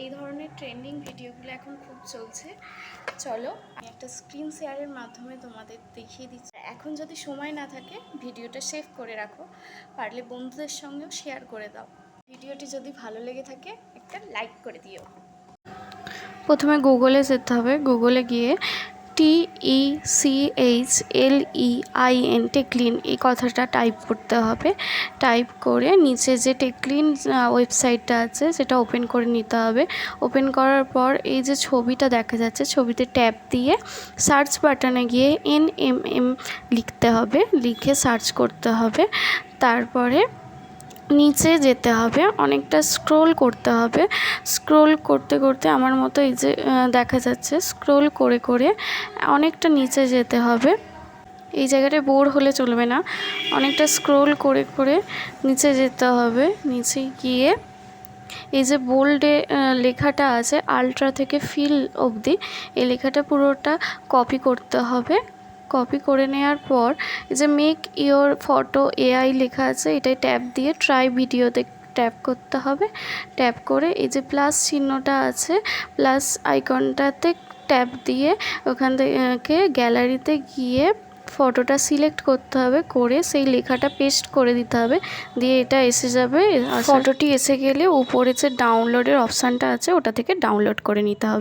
এই ধরনের ট্রেন্ডিং ভিডিওগুলো এখন খুব চলছে। চলো আমি একটা স্ক্রিন শেয়ারের মাধ্যমে তোমাদের দেখিয়ে দিচ্ছি। এখন যদি সময় না থাকে ভিডিওটা সেভ করে রাখো, পারলে বন্ধুদের সঙ্গেও শেয়ার করে দাও। ভিডিওটি যদি ভালো লেগে থাকে একটা লাইক করে দিও। প্রথমে গুগলে যেতে হবে, গুগলে গিয়ে TECHLEIN টেকলিন এই কথাটা টাইপ করতে হবে। টাইপ করে নিচে যে টেকলিন ওয়েবসাইটটা আছে সেটা ওপেন করে নিতে হবে। ওপেন করার পর এই যে ছবিটা দেখা যাচ্ছে, ছবিতে ট্যাপ দিয়ে সার্চ বাটনে গিয়ে NMM লিখতে হবে, লিখে সার্চ করতে হবে। তারপরে নিচে যেতে হবে, অনেকটা স্ক্রোল করতে হবে। স্ক্রোল করতে করতে আমার মতো এই যে দেখা যাচ্ছে, স্ক্রোল করে করে অনেকটা নিচে যেতে হবে। এই জায়গাটায় বোর হলে চলবে না, অনেকটা স্ক্রোল করে করে নিচে যেতে হবে। নিচে গিয়ে এই যে বোল্ডে লেখাটা আছে আলট্রা থেকে ফিল অবধি, এই লেখাটা পুরোটা কপি করতে হবে। কপি করে নেওয়ার পর এই যে মেক ইওর ফটো AI লেখা আছে, এটাই ট্যাপ দিয়ে ট্রাই ভিডিওতে ট্যাপ করতে হবে। ট্যাপ করে এই যে প্লাস চিহ্নটা আছে, প্লাস আইকনটাতে ট্যাপ দিয়ে ওখান থেকে গ্যালারিতে গিয়ে ফটোটা সিলেক্ট করতে হবে, করে সেই লেখাটা পেস্ট করে দিতে হবে। দিয়ে এটা এসে যাবে। ফটোটি এসে গেলে উপরে যে ডাউনলোডের অপশানটা আছে ওটা থেকে ডাউনলোড করে নিতে হবে।